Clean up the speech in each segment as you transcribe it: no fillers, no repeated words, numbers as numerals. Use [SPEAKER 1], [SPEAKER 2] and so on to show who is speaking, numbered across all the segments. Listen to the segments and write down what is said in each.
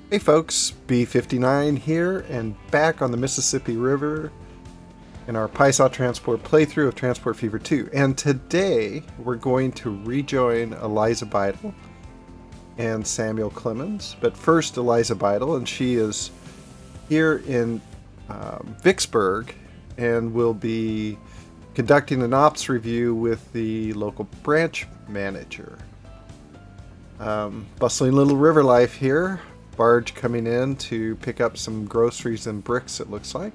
[SPEAKER 1] Hey folks, B59 here and back on the Mississippi River in our Piasa Transport playthrough of Transport Fever 2. And today we're going to rejoin Eliza Beidle and Samuel Clemens. But first Eliza Beidle, and she is here in Vicksburg and will be conducting an ops review with the local branch manager. Bustling little river life here. Barge coming in to pick up some groceries and bricks, it looks like.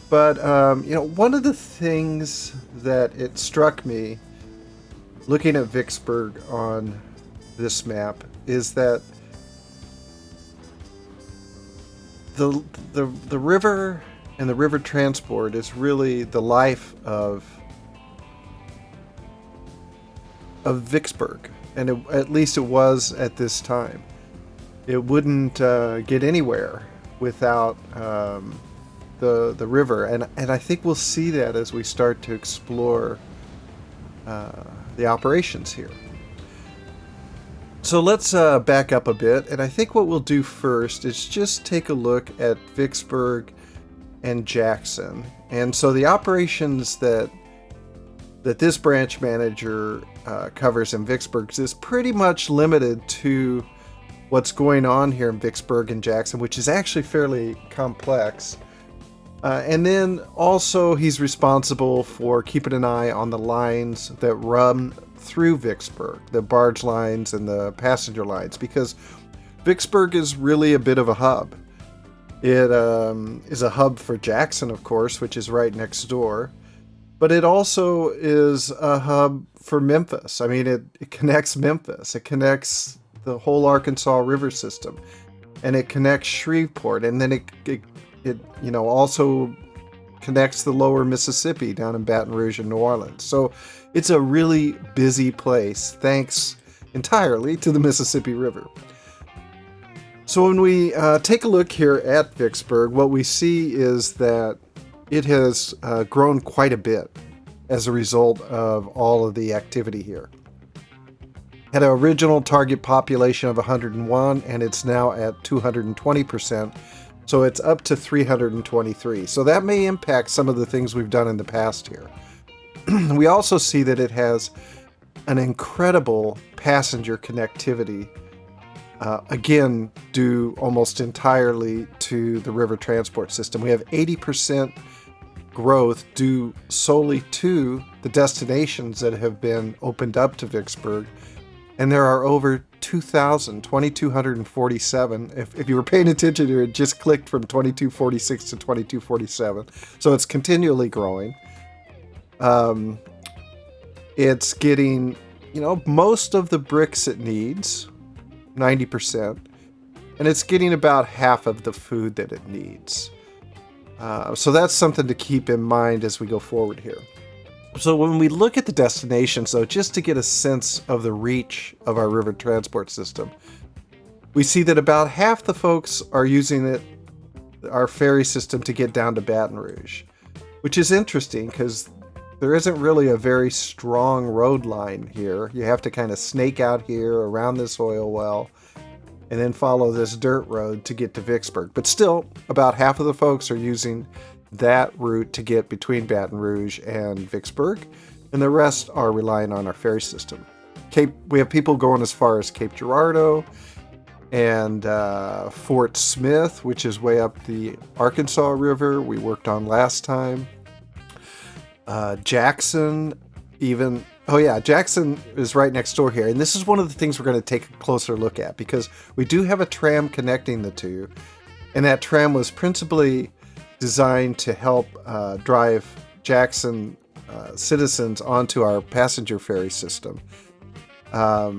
[SPEAKER 1] But, one of the things that it struck me looking at Vicksburg on this map is that the river and the river transport is really the life of Vicksburg, and at least it was at this time. It wouldn't get anywhere without the river, and I think we'll see that as we start to explore the operations here. So let's back up a bit, and I think what we'll do first is just take a look at Vicksburg and Jackson. And so the operations that this branch manager covers in Vicksburg is pretty much limited to what's going on here in Vicksburg and Jackson, which is actually fairly complex. And then also he's responsible for keeping an eye on the lines that run through Vicksburg, the barge lines and the passenger lines, because Vicksburg is really a bit of a hub. It is a hub for Jackson, of course, which is right next door, but it also is a hub for Memphis. I mean, it connects Memphis, it connects the whole Arkansas River system, and it connects Shreveport, and then it also connects the lower Mississippi down in Baton Rouge and New Orleans. So it's a really busy place, thanks entirely to the Mississippi River. So when we take a look here at Vicksburg, what we see is that it has grown quite a bit as a result of all of the activity here. Had an original target population of 101, and it's now at 220%, so it's up to 323. So that may impact some of the things we've done in the past here. We also see that it has an incredible passenger connectivity, again, due almost entirely to the river transport system. We have 80% growth due solely to the destinations that have been opened up to Vicksburg. And there are over 2,247. If you were paying attention here, it just clicked from 2246 to 2247. So it's continually growing. It's getting, most of the bricks it needs, 90%. And it's getting about half of the food that it needs. So that's something to keep in mind as we go forward here. So when we look at the destinations, though, just to get a sense of the reach of our river transport system, we see that about half the folks are using our ferry system to get down to Baton Rouge, which is interesting because there isn't really a very strong road line here. You have to kind of snake out here around this oil well and then follow this dirt road to get to Vicksburg. But still, about half of the folks are using that route to get between Baton Rouge and Vicksburg, and the rest are relying on our ferry system. We have people going as far as Cape Girardeau and Fort Smith, which is way up the Arkansas River we worked on last time. Jackson, Jackson is right next door here, and this is one of the things we're going to take a closer look at, because we do have a tram connecting the two, and that tram was principally designed to help drive Jackson citizens onto our passenger ferry system. But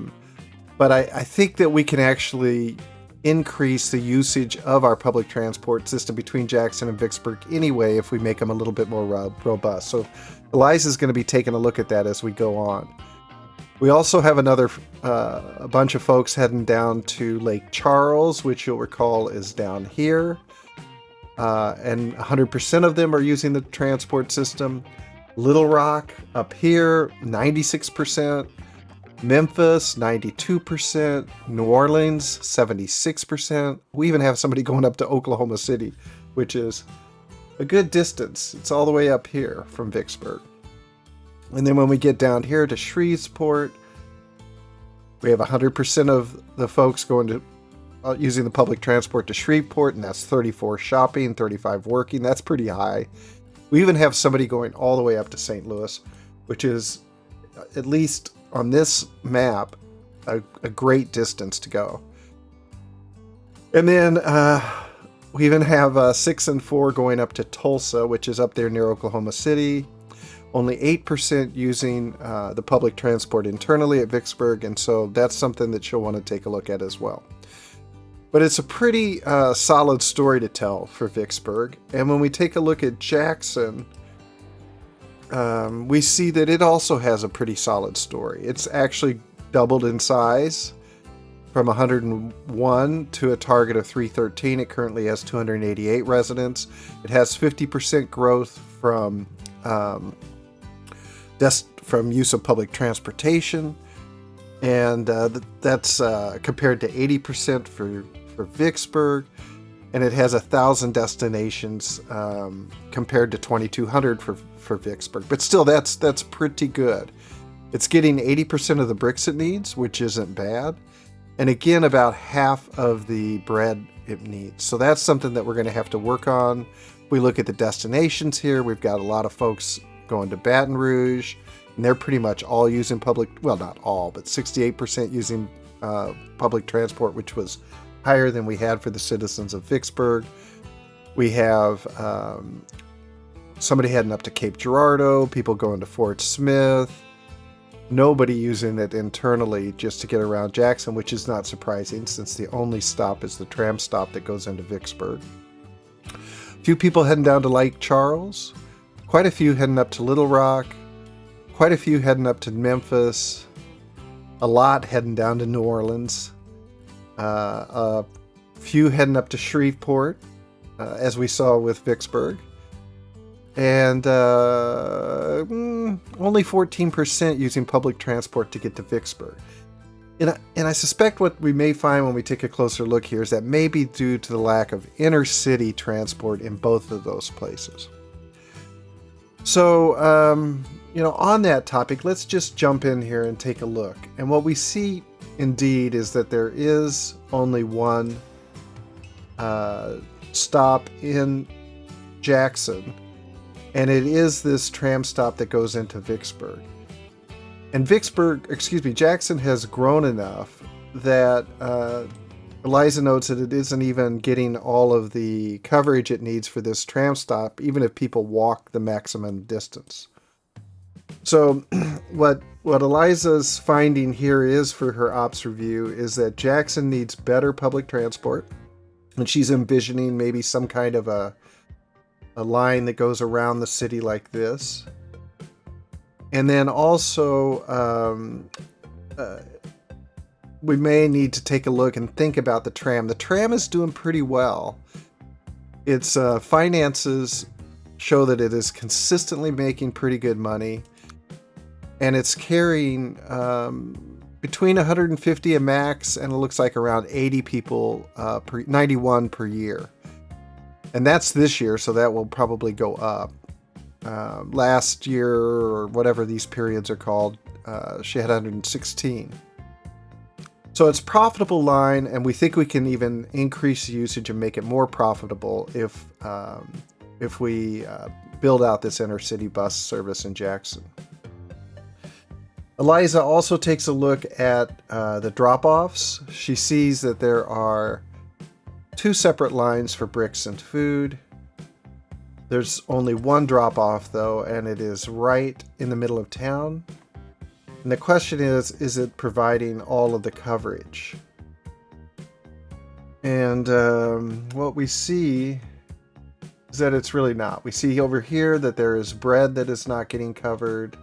[SPEAKER 1] I think that we can actually increase the usage of our public transport system between Jackson and Vicksburg anyway if we make them a little bit more robust. So Eliza is going to be taking a look at that as we go on. We also have a bunch of folks heading down to Lake Charles, which you'll recall is down here. And 100% of them are using the transport system. Little Rock up here, 96%. Memphis, 92%. New Orleans, 76%. We even have somebody going up to Oklahoma City, which is a good distance. It's all the way up here from Vicksburg. And then when we get down here to Shreveport, we have 100% of the folks going to using the public transport to Shreveport, and that's 34 shopping, 35 working. That's pretty high. We even have somebody going all the way up to St. Louis, which is, at least on this map, a great distance to go. And then we even have 6 and 4 going up to Tulsa, which is up there near Oklahoma City. Only 8% using the public transport internally at Vicksburg, and so that's something that you'll want to take a look at as well. But it's a pretty solid story to tell for Vicksburg. And when we take a look at Jackson, we see that it also has a pretty solid story. It's actually doubled in size from 101 to a target of 313. It currently has 288 residents. It has 50% growth from use of public transportation. And that's compared to 80% for Vicksburg, and it has 1,000 destinations compared to 2,200 for Vicksburg. But still, that's pretty good. It's getting 80% of the bricks it needs, which isn't bad, and again, about half of the bread it needs. So that's something that we're going to have to work on. We look at the destinations here. We've got a lot of folks going to Baton Rouge, and they're pretty much all using well, not all, but 68% using public transport, which was higher than we had for the citizens of Vicksburg. We have somebody heading up to Cape Girardeau, people going to Fort Smith, nobody using it internally just to get around Jackson, which is not surprising since the only stop is the tram stop that goes into Vicksburg. A few people heading down to Lake Charles, quite a few heading up to Little Rock, quite a few heading up to Memphis, a lot heading down to New Orleans. A few heading up to Shreveport, as we saw with Vicksburg, and only 14% using public transport to get to Vicksburg. And I suspect what we may find when we take a closer look here is that may be due to the lack of inner city transport in both of those places. So, on that topic, let's just jump in here and take a look. And what we see indeed is that there is only one stop in Jackson, and it is this tram stop that goes into Vicksburg. And Jackson has grown enough that Eliza notes that it isn't even getting all of the coverage it needs for this tram stop, even if people walk the maximum distance. So what Eliza's finding here is for her ops review is that Jackson needs better public transport, and she's envisioning maybe some kind of a line that goes around the city like this. And then also we may need to take a look and think about the tram. The tram is doing pretty well. Its finances show that it is consistently making pretty good money. And it's carrying between 150 a max, and it looks like around 80 people, 91 per year. And that's this year, so that will probably go up. Last year, or whatever these periods are called, she had 116. So it's a profitable line, and we think we can even increase the usage and make it more profitable if we build out this inner city bus service in Jackson. Eliza also takes a look at the drop-offs. She sees that there are 2 separate lines for bricks and food. There's only one drop-off, though, and it is right in the middle of town. And the question is it providing all of the coverage? And what we see is that it's really not. We see over here that there is bread that is not getting covered.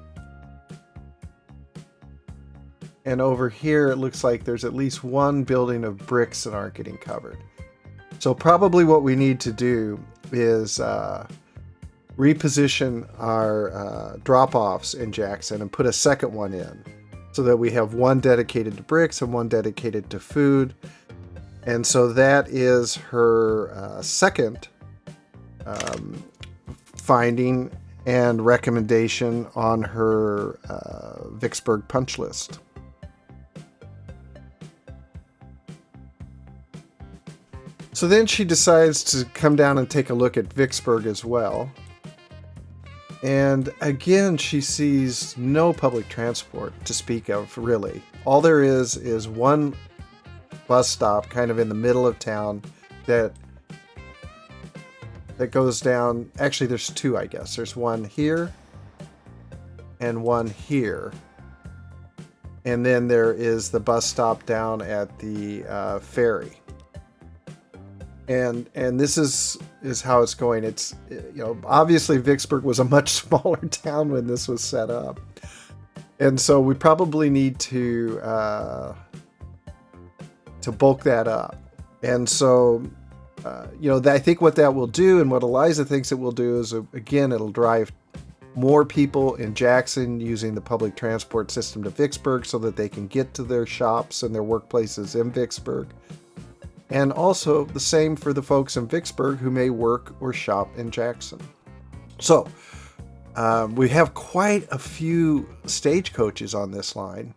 [SPEAKER 1] And over here, it looks like there's at least one building of bricks that aren't getting covered. So probably what we need to do is reposition our drop-offs in Jackson and put a second one in. so that we have one dedicated to bricks and one dedicated to food. And so that is her second finding and recommendation on her Vicksburg punch list. So then she decides to come down and take a look at Vicksburg as well. And again, she sees no public transport to speak of, really. All there is one bus stop kind of in the middle of town that goes down. Actually, there's two, I guess. There's one here and one here. And then there is the bus stop down at the ferry. And this is how it's going. It's, obviously Vicksburg was a much smaller town when this was set up. And so we probably need to bulk that up. And so, I think what that will do, and what Eliza thinks it will do, is, again, it'll drive more people in Jackson using the public transport system to Vicksburg so that they can get to their shops and their workplaces in Vicksburg. And also the same for the folks in Vicksburg who may work or shop in Jackson. So we have quite a few stagecoaches on this line.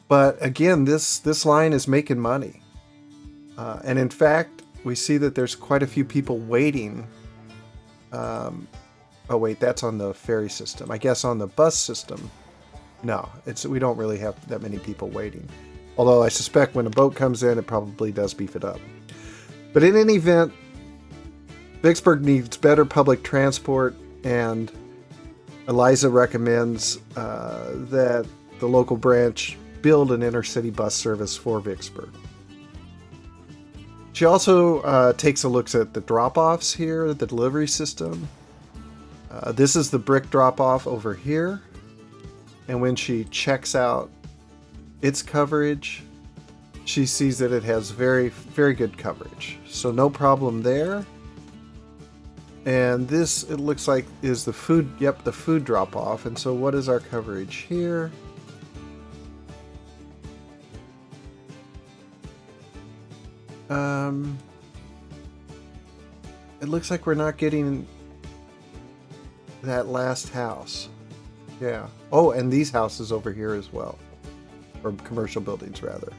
[SPEAKER 1] But again, this line is making money. And in fact, we see that there's quite a few people waiting. Oh wait, that's on the ferry system. I guess on the bus system, no, we don't really have that many people waiting. Although I suspect when a boat comes in, it probably does beef it up. But in any event, Vicksburg needs better public transport, and Eliza recommends that the local branch build an intercity bus service for Vicksburg. She also takes a look at the drop-offs here, the delivery system. This is the brick drop-off over here. And when she checks out its coverage, she sees that it has very, very good coverage. So no problem there. And this, it looks like, is the food, the food drop-off. And so what is our coverage here? It looks like we're not getting that last house. Yeah. Oh, and these houses over here as well. Or commercial buildings, rather.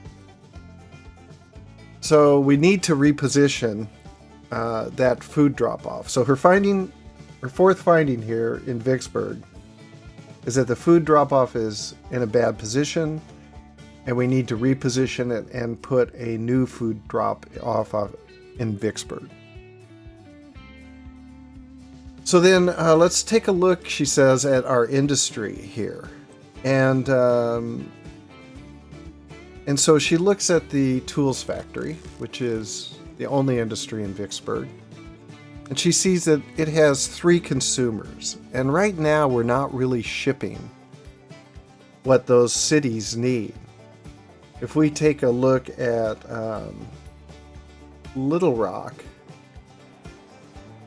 [SPEAKER 1] So we need to reposition that food drop-off. So her fourth finding here in Vicksburg is that the food drop-off is in a bad position, and we need to reposition it and put a new food drop-off in Vicksburg. So then let's take a look, she says, at our industry here. And so she looks at the tools factory, which is the only industry in Vicksburg. And she sees that it has 3 consumers. And right now we're not really shipping what those cities need. If we take a look at Little Rock,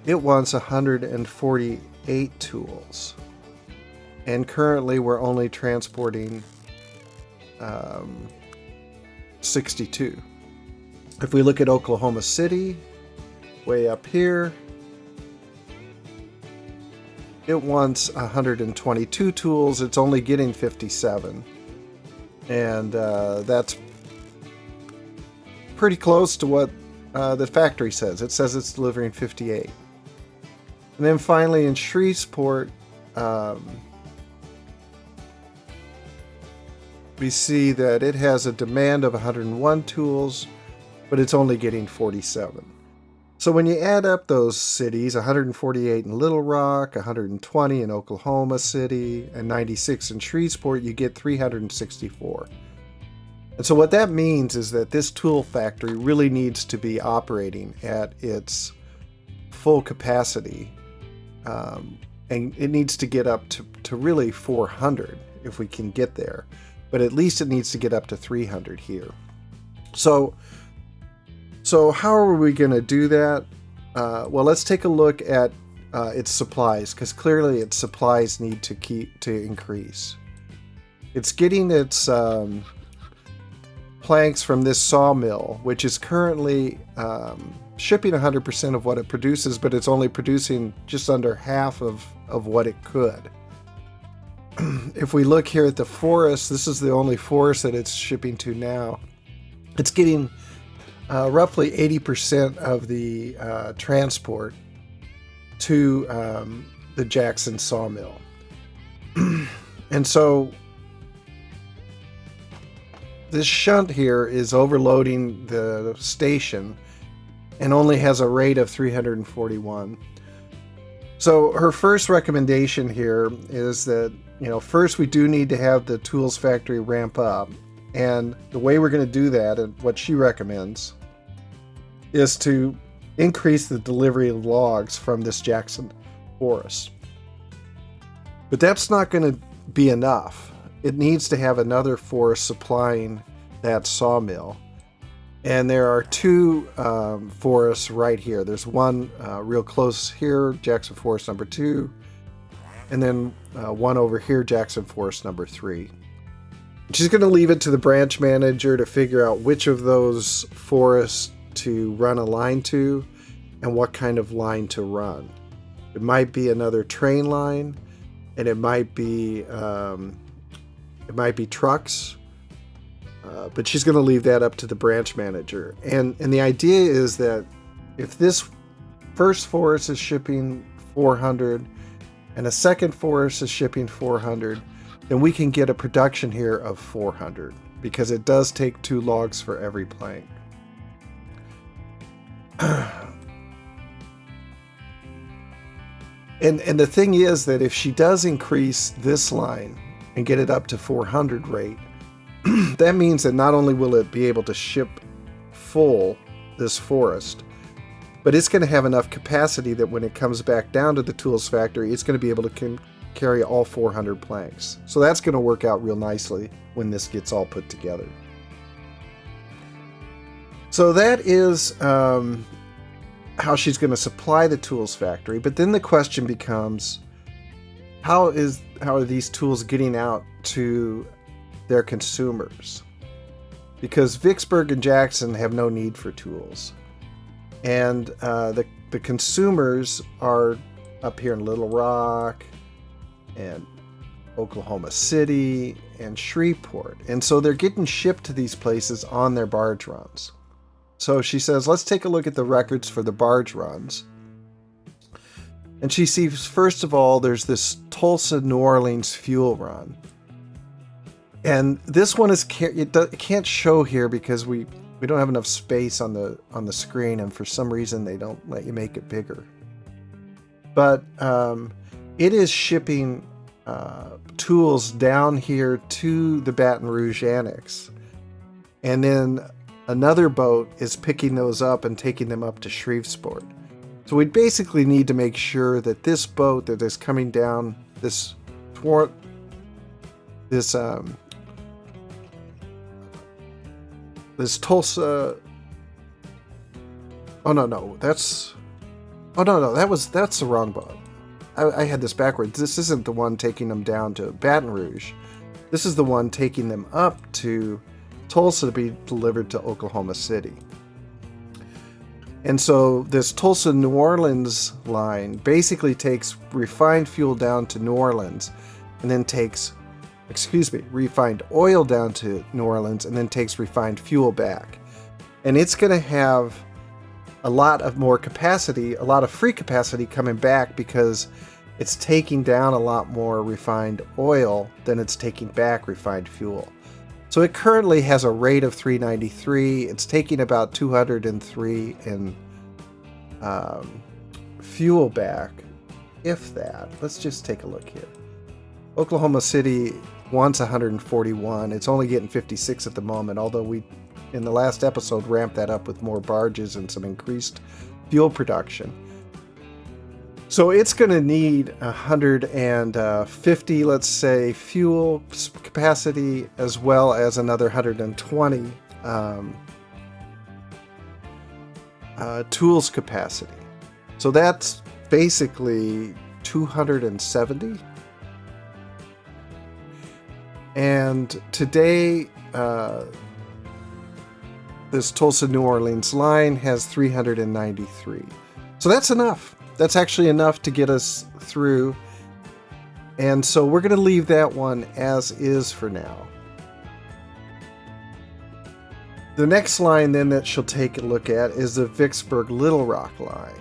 [SPEAKER 1] it wants 148 tools. And currently we're only transporting 62. If we look at Oklahoma City, way up here, it wants 122 tools. It's only getting 57. And that's pretty close to what the factory says. It says it's delivering 58. And then finally in Shreveport, we see that it has a demand of 101 tools, but it's only getting 47. So when you add up those cities, 148 in Little Rock, 120 in Oklahoma City, and 96 in Shreveport, you get 364. And so what that means is that this tool factory really needs to be operating at its full capacity. And it needs to get up to really 400 if we can get there. But at least it needs to get up to 300 here. So how are we going to do that? Well, let's take a look at its supplies, because clearly its supplies need to increase. It's getting its planks from this sawmill, which is currently shipping 100% of what it produces, but it's only producing just under half of what it could. If we look here at the forest, this is the only forest that it's shipping to now. It's getting roughly 80% of the transport to the Jackson sawmill. And so this shunt here is overloading the station and only has a rate of 341. So her first recommendation here is that, first we do need to have the tools factory ramp up. And the way we're going to do that, and what she recommends, is to increase the delivery of logs from this Jackson forest. But that's not going to be enough. It needs to have another forest supplying that sawmill. And there are two forests right here. There's one real close here, Jackson Forest number 2, and then one over here, Jackson Forest number 3. She's going to leave it to the branch manager to figure out which of those forests to run a line to and what kind of line to run. It might be another train line, and it might be trucks, but she's going to leave that up to the branch manager. And the idea is that if this first forest is shipping 400 and a second forest is shipping 400, then we can get a production here of 400, because it does take 2 logs for every plank. And the thing is that if she does increase this line and get it up to 400 rate, that means that not only will it be able to ship full this forest, but it's going to have enough capacity that when it comes back down to the tools factory, it's going to be able to carry all 400 planks. So that's going to work out real nicely when this gets all put together. So that is how she's going to supply the tools factory. But then the question becomes, how are these tools getting out to their consumers? Because Vicksburg and Jackson have no need for tools. And the consumers are up here in Little Rock and Oklahoma City and Shreveport. And so they're getting shipped to these places on their barge runs. So she says, let's take a look at the records for the barge runs. And she sees, first of all, there's this Tulsa, New Orleans fuel run. And this one it can't show here because we don't have enough space on the screen, and for some reason they don't let you make it bigger. But it is shipping tools down here to the Baton Rouge Annex. And then another boat is picking those up and taking them up to Shreveport. So we basically need to make sure that this boat that is coming down this Tulsa. That's the wrong boat. I had this backwards. This isn't the one taking them down to Baton Rouge. This is the one taking them up to Tulsa to be delivered to Oklahoma City. And so this Tulsa New Orleans line basically takes refined fuel down to New Orleans and then takes refined oil down to New Orleans and then takes refined fuel back. And it's going to have a lot of more capacity, a lot of free capacity coming back, because it's taking down a lot more refined oil than it's taking back refined fuel. So it currently has a rate of 393. It's taking about 203 in fuel back, if that. Let's just take a look here. Oklahoma City wants 141. It's only getting 56 at the moment, although we, in the last episode, ramped that up with more barges and some increased fuel production. So it's going to need 150, let's say, fuel capacity, as well as another 120 tools capacity. So that's basically 270. And today, this Tulsa-New Orleans line has 393. So that's enough. That's actually enough to get us through. And so we're going to leave that one as is for now. The next line then that she'll take a look at is the Vicksburg Little Rock line.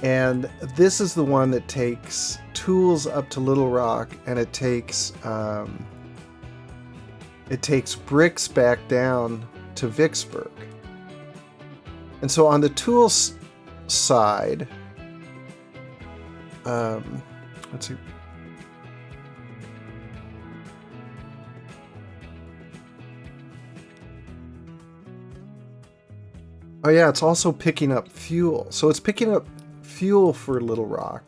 [SPEAKER 1] And this is the one that takes tools up to Little Rock, and it takes bricks back down to Vicksburg. And so on the tools side, let's see. Oh yeah, it's also picking up fuel. So it's picking up fuel for Little Rock,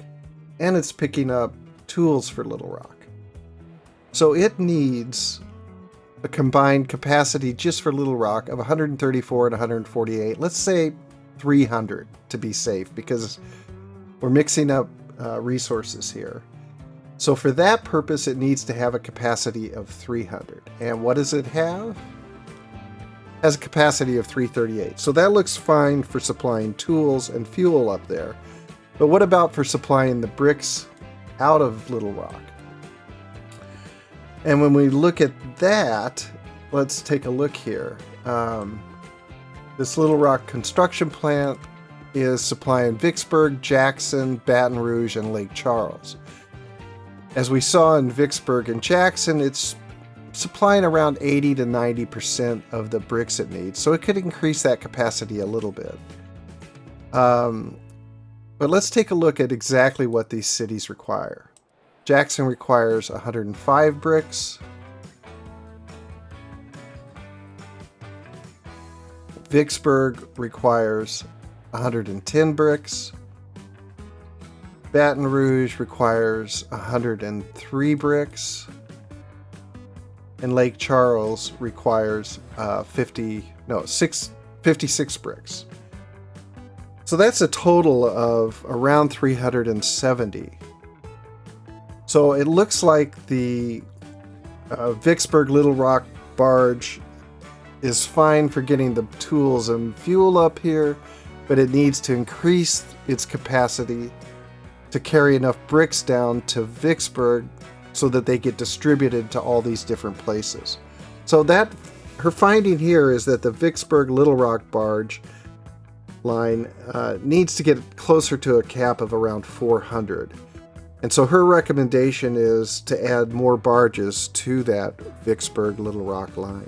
[SPEAKER 1] and it's picking up tools for Little Rock. So it needs a combined capacity just for Little Rock of 134 and 148. Let's say 300 to be safe, because we're mixing up resources here. So for that purpose, it needs to have a capacity of 300. And what does it have? Has a capacity of 338. So that looks fine for supplying tools and fuel up there. But what about for supplying the bricks out of Little Rock? And when we look at that, let's take a look here. This Little Rock construction plant is supplying Vicksburg, Jackson, Baton Rouge, and Lake Charles. As we saw in Vicksburg and Jackson, it's supplying around 80 to 90% of the bricks it needs. So it could increase that capacity a little bit. But let's take a look at exactly what these cities require. Jackson requires 105 bricks. Vicksburg requires 110 bricks. Baton Rouge requires 103 bricks. And Lake Charles requires 56 bricks. So that's a total of around 370. So it looks like the Vicksburg Little Rock barge is fine for getting the tools and fuel up here, but it needs to increase its capacity to carry enough bricks down to Vicksburg so that they get distributed to all these different places. So that her finding here is that the Vicksburg Little Rock barge line needs to get closer to a cap of around 400. And so her recommendation is to add more barges to that Vicksburg Little Rock line.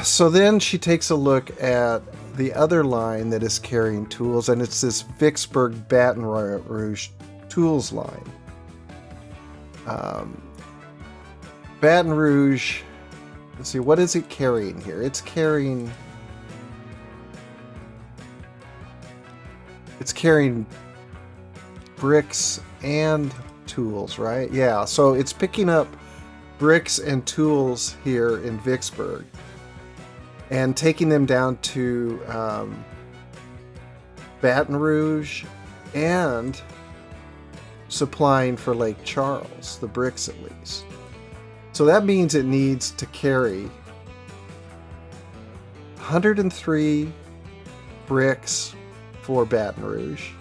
[SPEAKER 1] So then she takes a look at the other line that is carrying tools, and it's this Vicksburg Baton Rouge tools line. Baton Rouge, let's see, what is it carrying here? It's carrying bricks and tools, right? Yeah, so it's picking up bricks and tools here in Vicksburg and taking them down to Baton Rouge and supplying for Lake Charles, the bricks at least. So that means it needs to carry 103 bricks for Baton Rouge,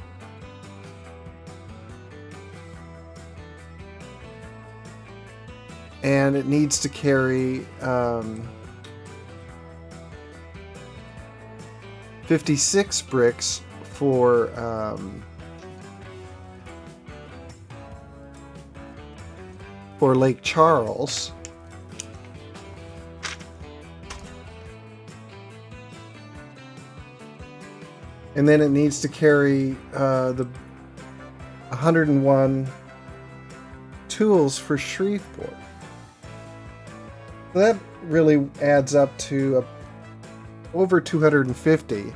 [SPEAKER 1] and it needs to carry 56 bricks for Lake Charles. And then it needs to carry the 101 tools for Shreveport. That really adds up to over 250.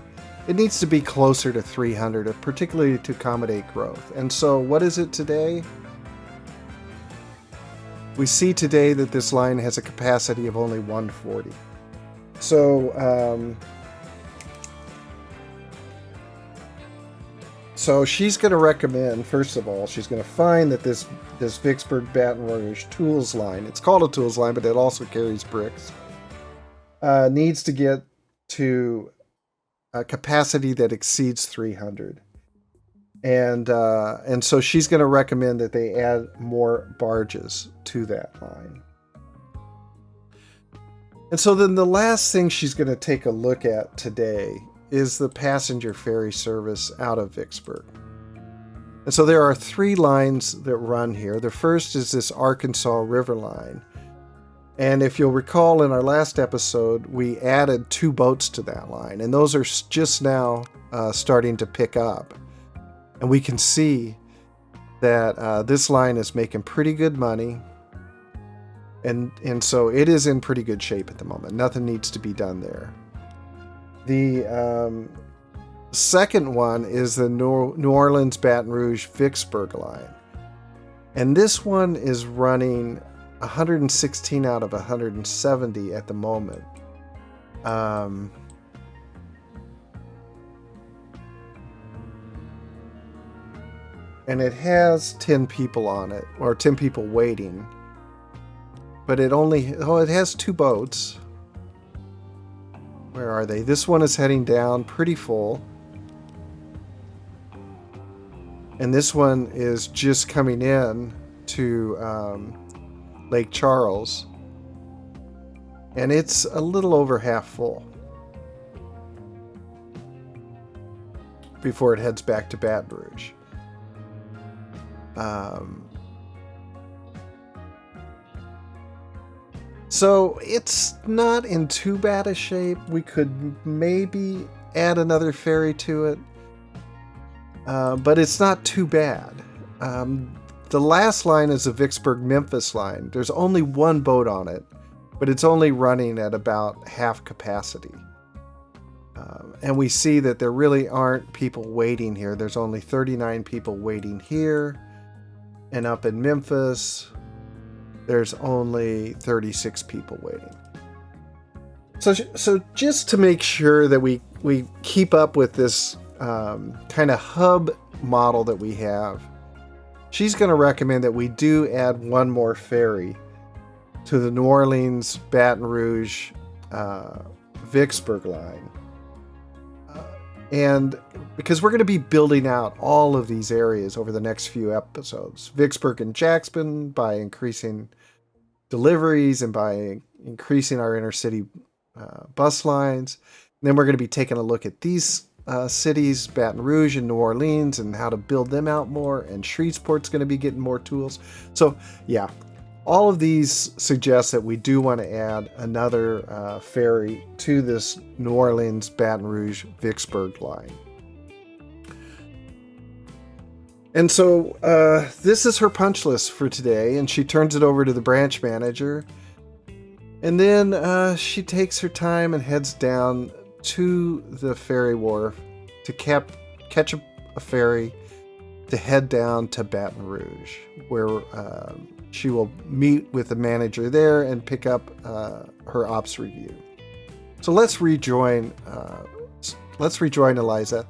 [SPEAKER 1] It needs to be closer to 300, particularly to accommodate growth. And so what is it today? We see today that this line has a capacity of only 140. So So she's going to recommend, first of all, she's going to find that this Vicksburg Baton Rouge tools line, it's called a tools line, but it also carries bricks, needs to get to a capacity that exceeds 300. And so she's going to recommend that they add more barges to that line. And so then the last thing she's going to take a look at today is the passenger ferry service out of Vicksburg. And so there are 3 lines that run here. The first is this Arkansas River line. And if you'll recall, in our last episode, we added 2 boats to that line. And those are just now starting to pick up. And we can see that this line is making pretty good money. And so it is in pretty good shape at the moment. Nothing needs to be done there. The second one is the New Orleans, Baton Rouge, Vicksburg line. And this one is running 116 out of 170 at the moment. And it has 10 people on it, or 10 people waiting. But it has 2 boats. Where are they? This one is heading down pretty full. And this one is just coming in to Lake Charles. And it's a little over half full before it heads back to Baton Rouge. So it's not in too bad a shape. We could maybe add another ferry to it, but it's not too bad. The last line is the Vicksburg-Memphis line. There's only 1 boat on it, but it's only running at about half capacity. And we see that there really aren't people waiting here. There's only 39 people waiting here. And up in Memphis, there's only 36 people waiting. So just to make sure that we keep up with this kind of hub model that we have, she's going to recommend that we do add 1 more ferry to the New Orleans, Baton Rouge, Vicksburg line. And because we're going to be building out all of these areas over the next few episodes, Vicksburg and Jackson, by increasing deliveries and by increasing our intercity bus lines. And then we're going to be taking a look at these cities, Baton Rouge and New Orleans, and how to build them out more. And Shreveport's going to be getting more tools. So yeah, all of these suggest that we do want to add another ferry to this New Orleans, Baton Rouge, Vicksburg line. And so this is her punch list for today, and she turns it over to the branch manager. And then she takes her time and heads down to the ferry wharf to catch a ferry to head down to Baton Rouge, where she will meet with the manager there and pick up her ops review. So let's rejoin Eliza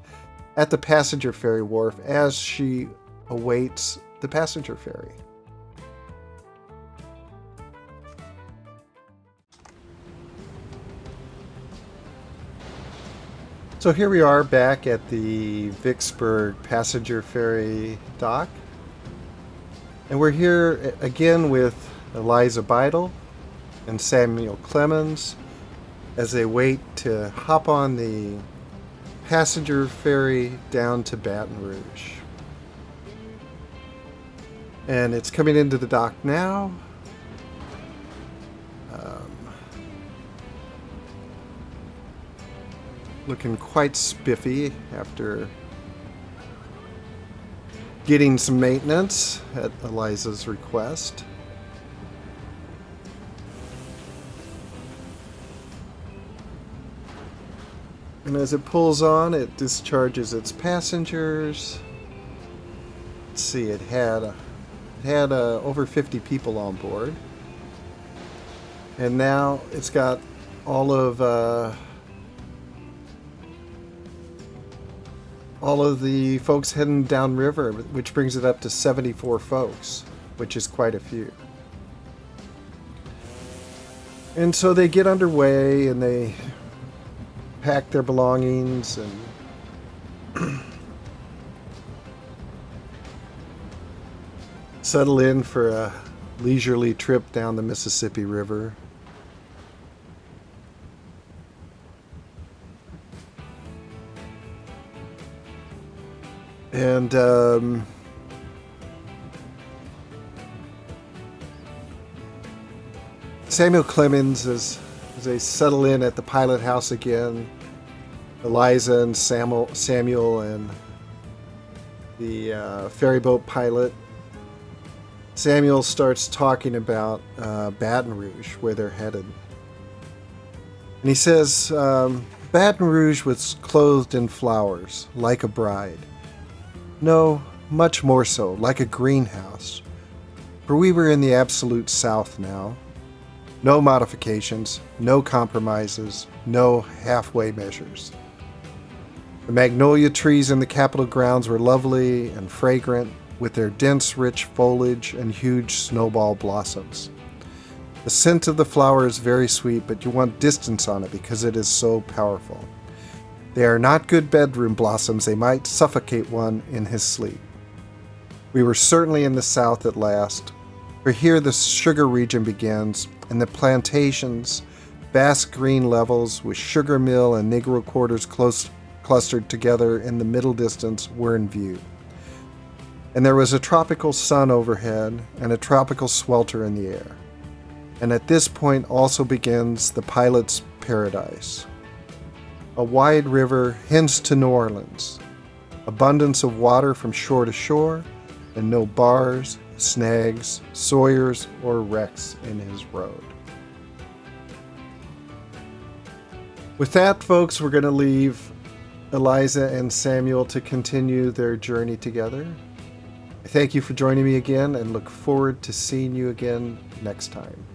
[SPEAKER 1] at the passenger ferry wharf as she awaits the passenger ferry. So here we are back at the Vicksburg passenger ferry dock. And we're here again with Eliza Beidel and Samuel Clemens as they wait to hop on the passenger ferry down to Baton Rouge. And it's coming into the dock now. Looking quite spiffy after getting some maintenance at Eliza's request. And as it pulls on, it discharges its passengers. Let's see, it had over 50 people on board. And now it's got all of all of the folks heading downriver, which brings it up to 74 folks, which is quite a few. And so they get underway and they pack their belongings and settle in for a leisurely trip down the Mississippi River. And Samuel Clemens, as they settle in at the pilot house again, Eliza and Samuel and the ferry boat pilot, Samuel starts talking about Baton Rouge, where they're headed. And he says, Baton Rouge was clothed in flowers, like a bride. No, much more so, like a greenhouse. For we were in the absolute South now. No modifications, no compromises, no halfway measures. The magnolia trees in the Capitol grounds were lovely and fragrant, with their dense, rich foliage and huge snowball blossoms. The scent of the flower is very sweet, but you want distance on it because it is so powerful. They are not good bedroom blossoms. They might suffocate one in his sleep. We were certainly in the South at last, for here the sugar region begins, and the plantations, vast green levels with sugar mill and Negro quarters clustered together in the middle distance, were in view. And there was a tropical sun overhead and a tropical swelter in the air. And at this point also begins the pilot's paradise. A wide river hence to New Orleans, abundance of water from shore to shore, and no bars, snags, sawyers, or wrecks in his road. With that, folks, we're going to leave Eliza and Samuel to continue their journey together. I thank you for joining me again and look forward to seeing you again next time.